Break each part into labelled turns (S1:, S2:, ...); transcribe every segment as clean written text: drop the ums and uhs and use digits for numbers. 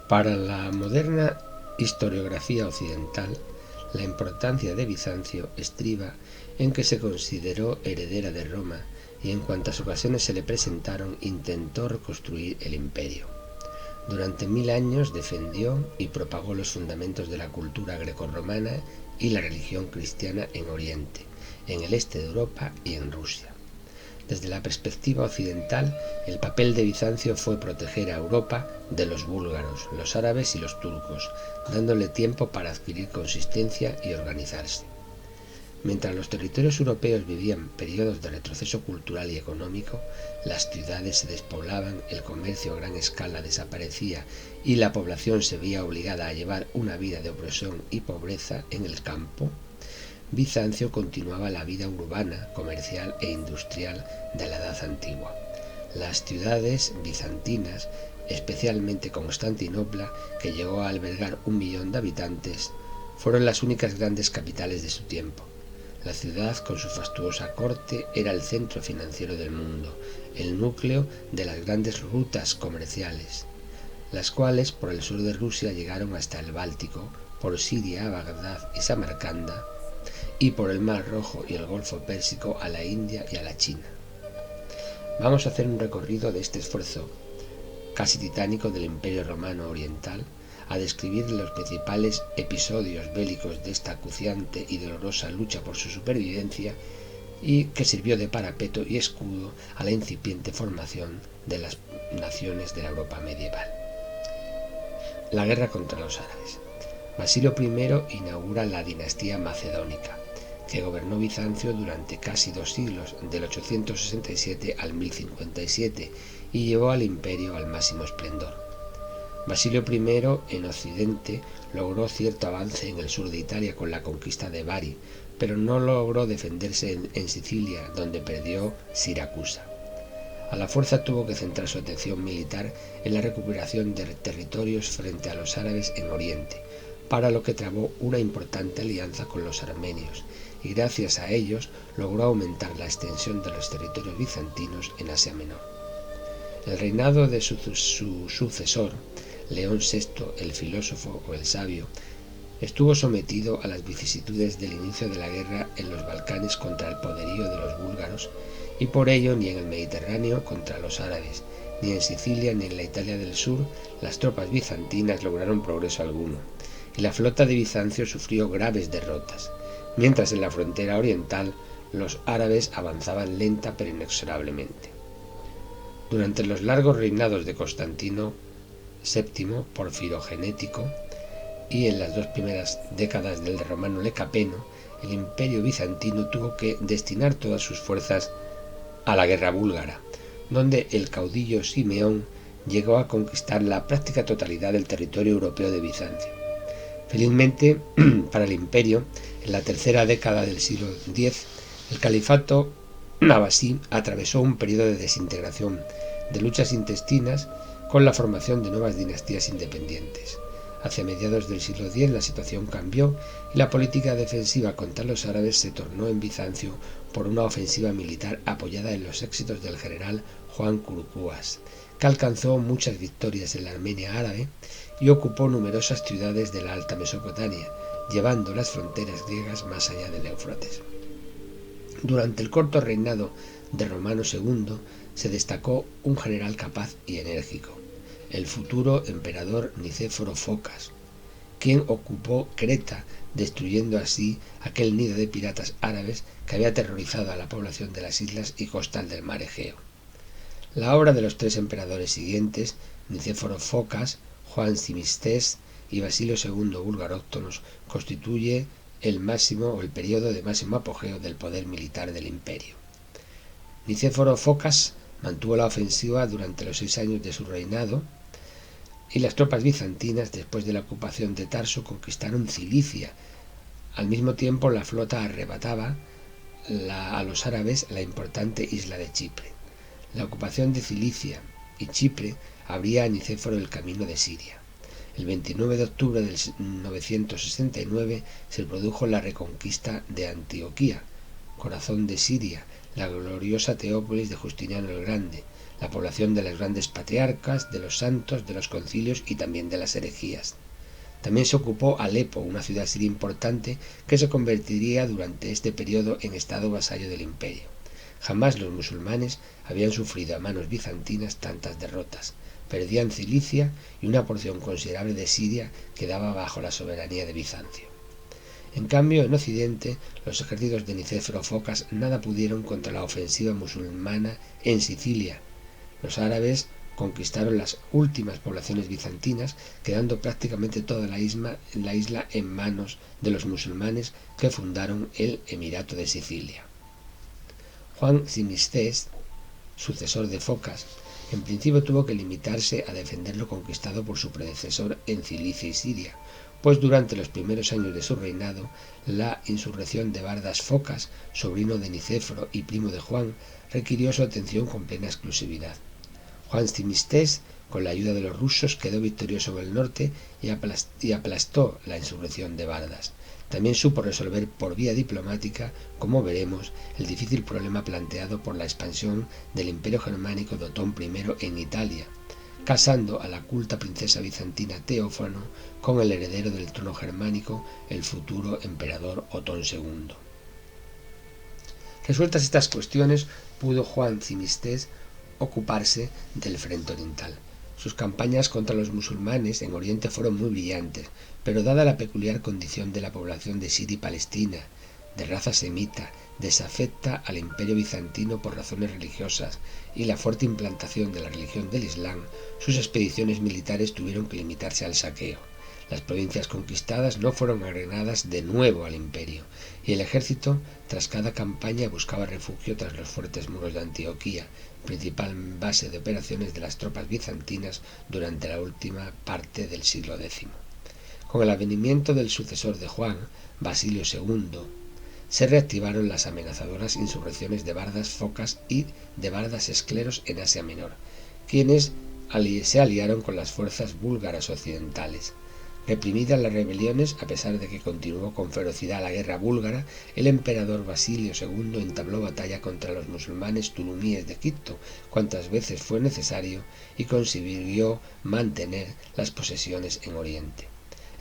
S1: Para la moderna historiografía occidental, la importancia de Bizancio estriba en que se consideró heredera de Roma y en cuantas ocasiones se le presentaron intentó reconstruir el imperio. Durante 1000 años defendió y propagó los fundamentos de la cultura grecorromana y la religión cristiana en Oriente, en el este de Europa y en Rusia. Desde la perspectiva occidental, el papel de Bizancio fue proteger a Europa de los búlgaros, los árabes y los turcos, dándole tiempo para adquirir consistencia y organizarse. Mientras los territorios europeos vivían periodos de retroceso cultural y económico, las ciudades se despoblaban, el comercio a gran escala desaparecía y la población se veía obligada a llevar una vida de opresión y pobreza en el campo, Bizancio continuaba la vida urbana, comercial e industrial de la Edad Antigua. Las ciudades bizantinas, especialmente Constantinopla, que llegó a albergar 1 millón de habitantes, fueron las únicas grandes capitales de su tiempo. La ciudad, con su fastuosa corte, era el centro financiero del mundo, el núcleo de las grandes rutas comerciales, las cuales por el sur de Rusia llegaron hasta el Báltico, por Siria a Bagdad y Samarcanda, y por el Mar Rojo y el Golfo Pérsico a la India y a la China. Vamos a hacer un recorrido de este esfuerzo casi titánico del Imperio Romano Oriental, a describir los principales episodios bélicos de esta acuciante y dolorosa lucha por su supervivencia y que sirvió de parapeto y escudo a la incipiente formación de las naciones de la Europa medieval. La guerra contra los árabes. Basilio I inaugura la dinastía macedónica, que gobernó Bizancio durante casi 2 siglos, del 867 al 1057, y llevó al imperio al máximo esplendor. Basilio I en Occidente logró cierto avance en el sur de Italia con la conquista de Bari, pero no logró defenderse en Sicilia, donde perdió Siracusa. A la fuerza tuvo que centrar su atención militar en la recuperación de territorios frente a los árabes en Oriente, para lo que trabó una importante alianza con los armenios, y gracias a ellos logró aumentar la extensión de los territorios bizantinos en Asia Menor. El reinado de su sucesor, León VI, el filósofo o el sabio, estuvo sometido a las vicisitudes del inicio de la guerra en los Balcanes contra el poderío de los búlgaros, y por ello ni en el Mediterráneo contra los árabes, ni en Sicilia ni en la Italia del Sur las tropas bizantinas lograron progreso alguno, y la flota de Bizancio sufrió graves derrotas, mientras en la frontera oriental los árabes avanzaban lenta pero inexorablemente. Durante los largos reinados de Constantino VII, porfirogenético, y en las 2 primeras décadas del romano Lecapeno, el imperio bizantino tuvo que destinar todas sus fuerzas a la guerra búlgara, donde el caudillo Simeón llegó a conquistar la práctica totalidad del territorio europeo de Bizancio. Felizmente para el imperio, en la tercera década del siglo X, el califato abasí atravesó un periodo de desintegración, de luchas intestinas, con la formación de nuevas dinastías independientes. Hacia mediados del siglo X la situación cambió y la política defensiva contra los árabes se tornó en Bizancio por una ofensiva militar apoyada en los éxitos del general Juan Curcuas, que alcanzó muchas victorias en la Armenia árabe y ocupó numerosas ciudades de la Alta Mesopotamia, llevando las fronteras griegas más allá del Éufrates. Durante el corto reinado de Romano II se destacó un general capaz y enérgico, el futuro emperador Nicéforo Focas, quien ocupó Creta, destruyendo así aquel nido de piratas árabes que había aterrorizado a la población de las islas y costas del mar Egeo. La obra de los 3 emperadores siguientes, Nicéforo Focas, Juan Tsimistés y Basilio II Bulgaróctonos, constituye el periodo de máximo apogeo del poder militar del imperio. Nicéforo Focas mantuvo la ofensiva durante los 6 años de su reinado, y las tropas bizantinas, después de la ocupación de Tarso, conquistaron Cilicia. Al mismo tiempo, la flota arrebataba a los árabes la importante isla de Chipre. La ocupación de Cilicia y Chipre abría a Nicéforo el camino de Siria. El 29 de octubre del 969 se produjo la reconquista de Antioquía, corazón de Siria, la gloriosa Teópolis de Justiniano el Grande, la población de las grandes patriarcas, de los santos, de los concilios y también de las herejías. También se ocupó Alepo, una ciudad siria importante que se convertiría durante este periodo en estado vasallo del imperio. Jamás los musulmanes habían sufrido a manos bizantinas tantas derrotas. Perdían Cilicia y una porción considerable de Siria quedaba bajo la soberanía de Bizancio. En cambio, en Occidente, los ejércitos de Nicéforo Focas nada pudieron contra la ofensiva musulmana en Sicilia. Los árabes conquistaron las últimas poblaciones bizantinas, quedando prácticamente toda la isla en manos de los musulmanes que fundaron el Emirato de Sicilia. Juan Tzimísces, sucesor de Focas, en principio tuvo que limitarse a defender lo conquistado por su predecesor en Cilicia y Siria, pues durante los primeros años de su reinado, la insurrección de Bardas Focas, sobrino de Nicéforo y primo de Juan, requirió su atención con plena exclusividad. Juan Tzimísces, con la ayuda de los rusos, quedó victorioso en el norte y aplastó la insurrección de Bardas. También supo resolver por vía diplomática, como veremos, el difícil problema planteado por la expansión del imperio germánico de Otón I en Italia, casando a la culta princesa bizantina Teófano con el heredero del trono germánico, el futuro emperador Otón II. Resueltas estas cuestiones, pudo Juan Tzimísces ocuparse del frente oriental. Sus campañas contra los musulmanes en Oriente fueron muy brillantes, pero dada la peculiar condición de la población de Siria y Palestina, de raza semita, desafecta al imperio bizantino por razones religiosas y la fuerte implantación de la religión del Islam, sus expediciones militares tuvieron que limitarse al saqueo. Las provincias conquistadas no fueron agregadas de nuevo al imperio, y el ejército, tras cada campaña, buscaba refugio tras los fuertes muros de Antioquía, principal base de operaciones de las tropas bizantinas durante la última parte del siglo X. Con el advenimiento del sucesor de Juan, Basilio II, se reactivaron las amenazadoras insurrecciones de Bardas Focas y de Bardas Escleros en Asia Menor, quienes se aliaron con las fuerzas búlgaras occidentales. Reprimidas las rebeliones, a pesar de que continuó con ferocidad la guerra búlgara, el emperador Basilio II entabló batalla contra los musulmanes tulumíes de Egipto cuantas veces fue necesario y consiguió mantener las posesiones en Oriente.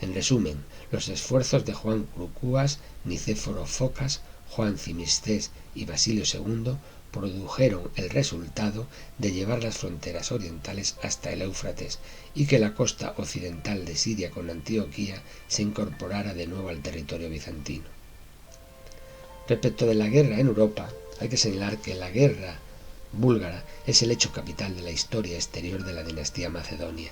S1: En resumen, los esfuerzos de Juan Crucúas, Nicéforo Focas, Juan Tzimísces y Basilio II produjeron el resultado de llevar las fronteras orientales hasta el Éufrates y que la costa occidental de Siria con Antioquía se incorporara de nuevo al territorio bizantino. Respecto de la guerra en Europa, hay que señalar que la guerra búlgara es el hecho capital de la historia exterior de la dinastía macedonia.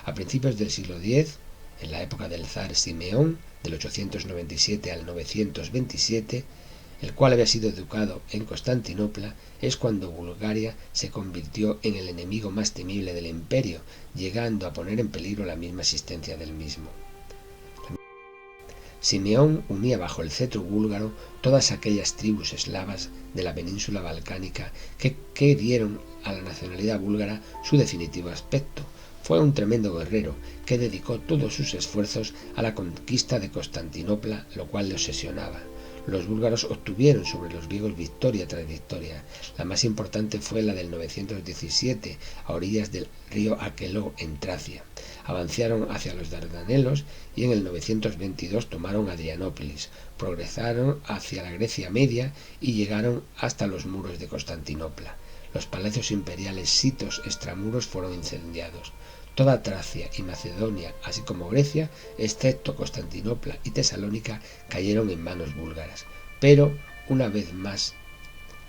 S1: A principios del siglo X, en la época del zar Simeón, del 897 al 927, el cual había sido educado en Constantinopla, es cuando Bulgaria se convirtió en el enemigo más temible del imperio, llegando a poner en peligro la misma existencia del mismo. Simeón unía bajo el cetro búlgaro todas aquellas tribus eslavas de la península balcánica que dieron a la nacionalidad búlgara su definitivo aspecto. Fue un tremendo guerrero que dedicó todos sus esfuerzos a la conquista de Constantinopla, lo cual le obsesionaba. Los búlgaros obtuvieron sobre los griegos victoria tras victoria. La más importante fue la del 917, a orillas del río Aqueloo, en Tracia. Avanzaron hacia los Dardanelos y en el 922 tomaron Adrianópolis, progresaron hacia la Grecia Media y llegaron hasta los muros de Constantinopla. Los palacios imperiales sitos extramuros fueron incendiados. Toda Tracia y Macedonia, así como Grecia, excepto Constantinopla y Tesalónica, cayeron en manos búlgaras. Pero, una vez más,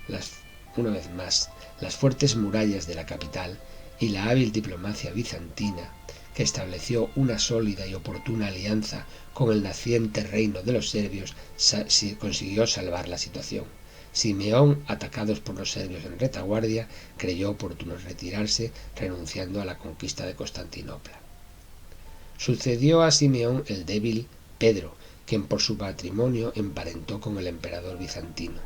S1: las fuertes murallas de la capital y la hábil diplomacia bizantina, que estableció una sólida y oportuna alianza con el naciente reino de los serbios, consiguió salvar la situación. Simeón, atacados por los serbios en retaguardia, creyó oportuno retirarse, renunciando a la conquista de Constantinopla. Sucedió a Simeón el débil Pedro, quien por su patrimonio emparentó con el emperador bizantino.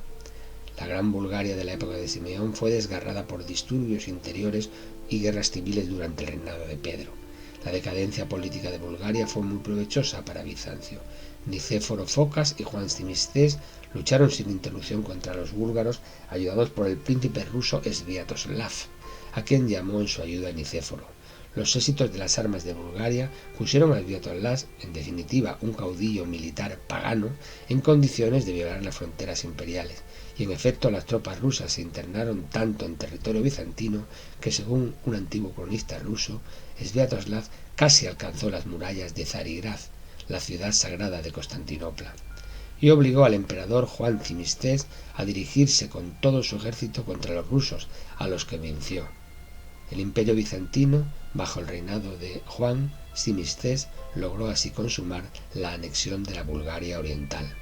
S1: La gran Bulgaria de la época de Simeón fue desgarrada por disturbios interiores y guerras civiles durante el reinado de Pedro. La decadencia política de Bulgaria fue muy provechosa para Bizancio. Nicéforo Focas y Juan Tzimísces lucharon sin interrupción contra los búlgaros, ayudados por el príncipe ruso Sviatoslav. a quien llamó en su ayuda a Nicéforo. Los éxitos de las armas de Bulgaria pusieron al Sviatoslav, en definitiva un caudillo militar pagano, en condiciones de violar las fronteras imperiales, y en efecto las tropas rusas se internaron tanto en territorio bizantino que, según un antiguo cronista ruso, Sviatoslav casi alcanzó las murallas de Zarigrad, la ciudad sagrada de Constantinopla, y obligó al emperador Juan Tzimiskes a dirigirse con todo su ejército contra los rusos, a los que venció. El imperio bizantino, bajo el reinado de Juan Tzimiskes, logró así consumar la anexión de la Bulgaria oriental.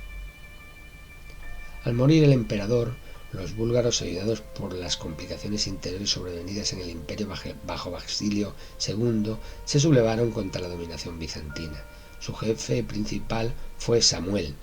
S1: Al morir el emperador, los búlgaros, ayudados por las complicaciones interiores sobrevenidas en el imperio bajo Basilio II, se sublevaron contra la dominación bizantina. Su jefe principal fue Samuel,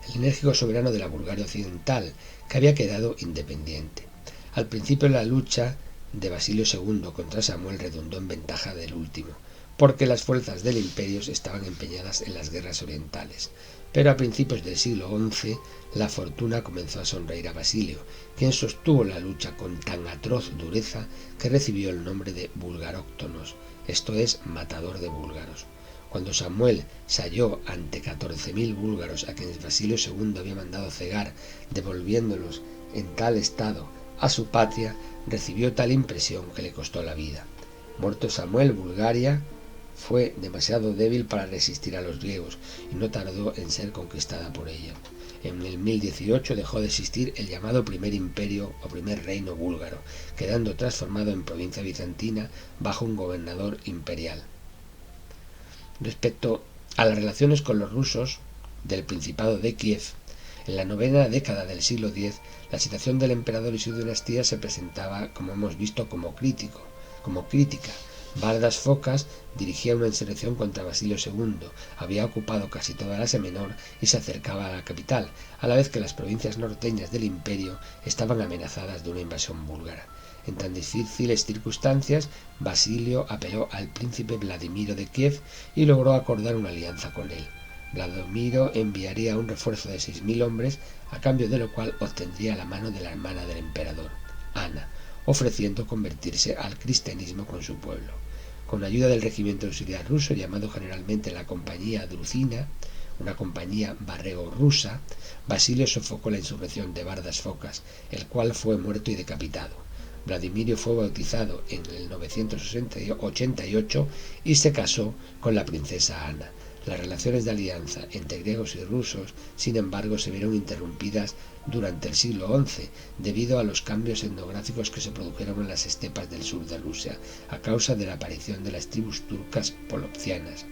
S1: el enérgico soberano de la Bulgaria occidental, que había quedado independiente. Al principio la lucha de Basilio II contra Samuel redundó en ventaja del último, porque las fuerzas del imperio estaban empeñadas en las guerras orientales. Pero a principios del siglo XI la fortuna comenzó a sonreír a Basilio, quien sostuvo la lucha con tan atroz dureza que recibió el nombre de Bulgaróctonos, esto es, matador de búlgaros. Cuando Samuel se halló ante 14.000 búlgaros a quienes Basilio II había mandado cegar, devolviéndolos en tal estado a su patria, recibió tal impresión que le costó la vida. Muerto Samuel, Bulgaria fue demasiado débil para resistir a los griegos y no tardó en ser conquistada por ellos. En el 1018 dejó de existir el llamado Primer Imperio o Primer Reino búlgaro, quedando transformado en provincia bizantina bajo un gobernador imperial. Respecto a las relaciones con los rusos del Principado de Kiev, en la novena década del siglo X, la situación del emperador y su dinastía se presentaba, como hemos visto, como crítica. Bardas Focas dirigía una insurrección contra Basilio II, había ocupado casi toda Asia Menor y se acercaba a la capital, a la vez que las provincias norteñas del imperio estaban amenazadas de una invasión búlgara. En tan difíciles circunstancias, Basilio apeló al príncipe Vladimiro de Kiev y logró acordar una alianza con él. Vladimiro enviaría un refuerzo de 6.000 hombres, a cambio de lo cual obtendría la mano de la hermana del emperador, Ana, ofreciendo convertirse al cristianismo con su pueblo. Con ayuda del regimiento auxiliar ruso, llamado generalmente la Compañía Druzina, una compañía barrego-rusa, Basilio sofocó la insurrección de Bardas Focas, el cual fue muerto y decapitado. Vladimiro fue bautizado en el 988 y se casó con la princesa Ana. Las relaciones de alianza entre griegos y rusos, sin embargo, se vieron interrumpidas durante el siglo XI debido a los cambios etnográficos que se produjeron en las estepas del sur de Rusia a causa de la aparición de las tribus turcas polopcianas.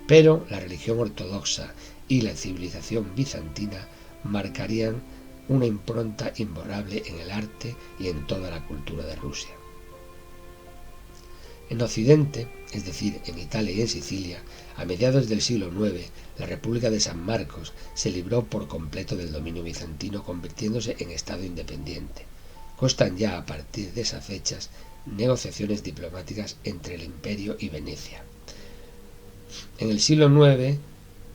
S1: Pero la religión ortodoxa y la civilización bizantina marcarían una impronta imborrable en el arte y en toda la cultura de Rusia. En Occidente, es decir, en Italia y en Sicilia, a mediados del siglo IX, la República de San Marcos se libró por completo del dominio bizantino, convirtiéndose en Estado independiente. Constan ya a partir de esas fechas negociaciones diplomáticas entre el Imperio y Venecia. En el siglo IX,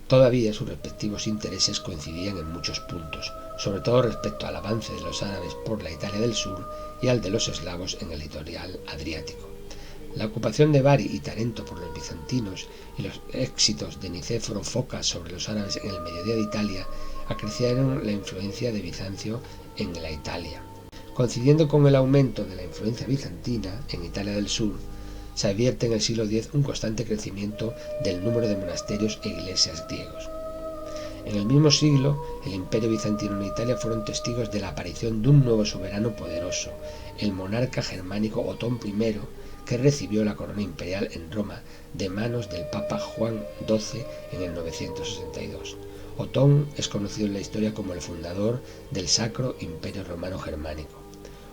S1: todavía sus respectivos intereses coincidían en muchos puntos, sobre todo respecto al avance de los árabes por la Italia del sur y al de los eslavos en el litoral adriático. La ocupación de Bari y Tarento por los bizantinos y los éxitos de Nicéforo Focas sobre los árabes en el mediodía de Italia acrecieron la influencia de Bizancio en la Italia. Coincidiendo con el aumento de la influencia bizantina en Italia del sur, se advierte en el siglo X un constante crecimiento del número de monasterios e iglesias griegos. En el mismo siglo, el imperio bizantino en Italia fueron testigos de la aparición de un nuevo soberano poderoso, el monarca germánico Otón I, que recibió la corona imperial en Roma de manos del Papa Juan XII en el 962. Otón es conocido en la historia como el fundador del Sacro Imperio Romano Germánico.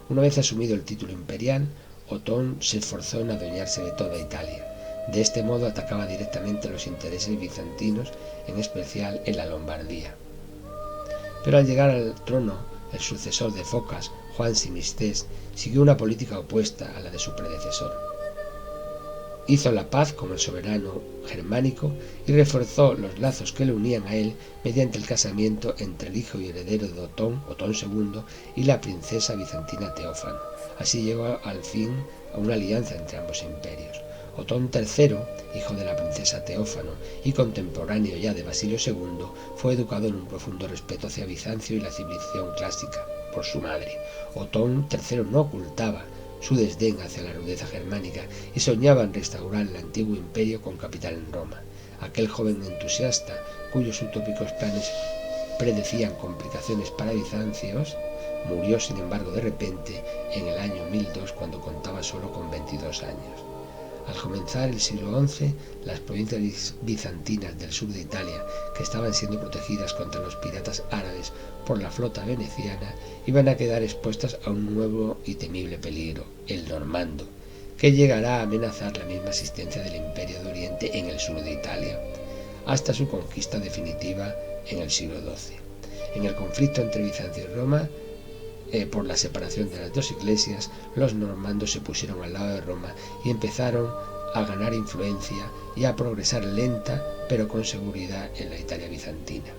S1: Una vez asumido el título imperial, Otón se esforzó en adueñarse de toda Italia. De este modo atacaba directamente los intereses bizantinos, en especial en la Lombardía. Pero al llegar al trono, el sucesor de Focas, Juan Tzimiskes, siguió una política opuesta a la de su predecesor. Hizo la paz con el soberano germánico y reforzó los lazos que le unían a él mediante el casamiento entre el hijo y heredero de Otón II, y la princesa bizantina Teófano. Así llegó al fin a una alianza entre ambos imperios. Otón III, hijo de la princesa Teófano y contemporáneo ya de Basilio II, fue educado en un profundo respeto hacia Bizancio y la civilización clásica por su madre. Otón III no ocultaba su desdén hacia la rudeza germánica y soñaba en restaurar el antiguo imperio con capital en Roma. Aquel joven entusiasta, cuyos utópicos planes predecían complicaciones para Bizancio, murió sin embargo de repente en el año 1002 cuando contaba solo con 22 años. Al comenzar el siglo XI, las provincias bizantinas del sur de Italia, que estaban siendo protegidas contra los piratas árabes por la flota veneciana, iban a quedar expuestas a un nuevo y temible peligro, el normando, que llegará a amenazar la misma existencia del Imperio de Oriente en el sur de Italia, hasta su conquista definitiva en el siglo XII. En el conflicto entre Bizancio y Roma, por la separación de las dos iglesias, los normandos se pusieron al lado de Roma y empezaron a ganar influencia y a progresar lenta pero con seguridad en la Italia bizantina.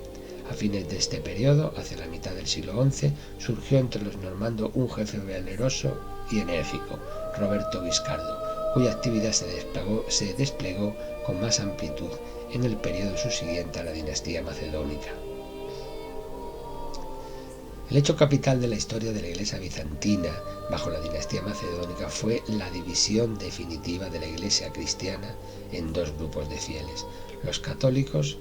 S1: A fines de este periodo, hacia la mitad del siglo XI, surgió entre los normandos un jefe valeroso y enérgico, Roberto Guiscardo, cuya actividad se desplegó con más amplitud en el periodo subsiguiente a la dinastía macedónica. El hecho capital de la historia de la Iglesia bizantina bajo la dinastía macedónica fue la división definitiva de la Iglesia cristiana en dos grupos de fieles, los católicos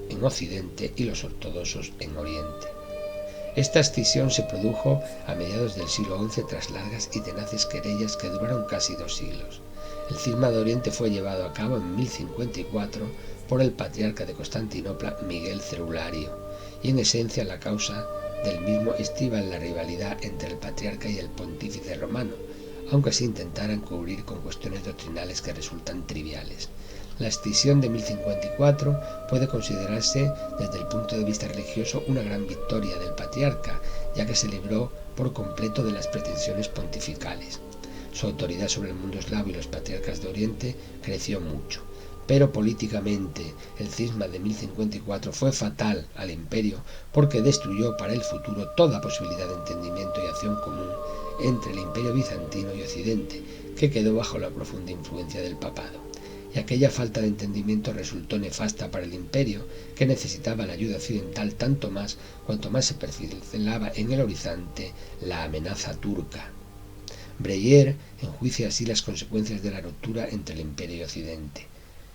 S1: en Occidente y los ortodoxos en Oriente. Esta escisión se produjo a mediados del siglo XI tras largas y tenaces querellas que duraron casi 2 siglos. El cisma de Oriente fue llevado a cabo en 1054 por el patriarca de Constantinopla, Miguel Cerulario, y en esencia la causa del mismo estriba en la rivalidad entre el patriarca y el pontífice romano, aunque se intentaran cubrir con cuestiones doctrinales que resultan triviales. La escisión de 1054 puede considerarse desde el punto de vista religioso una gran victoria del patriarca, ya que se libró por completo de las pretensiones pontificales. Su autoridad sobre el mundo eslavo y los patriarcas de Oriente creció mucho, pero políticamente el cisma de 1054 fue fatal al imperio porque destruyó para el futuro toda posibilidad de entendimiento y acción común entre el imperio bizantino y Occidente, que quedó bajo la profunda influencia del papado. Y aquella falta de entendimiento resultó nefasta para el imperio, que necesitaba la ayuda occidental tanto más cuanto más se perfilaba en el horizonte la amenaza turca. Breyer enjuicia así las consecuencias de la ruptura entre el imperio y Occidente.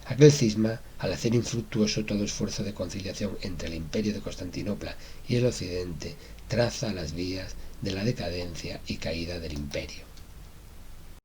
S1: Aquel cisma, al hacer infructuoso todo esfuerzo de conciliación entre el imperio de Constantinopla y el Occidente, traza las vías de la decadencia y caída del imperio.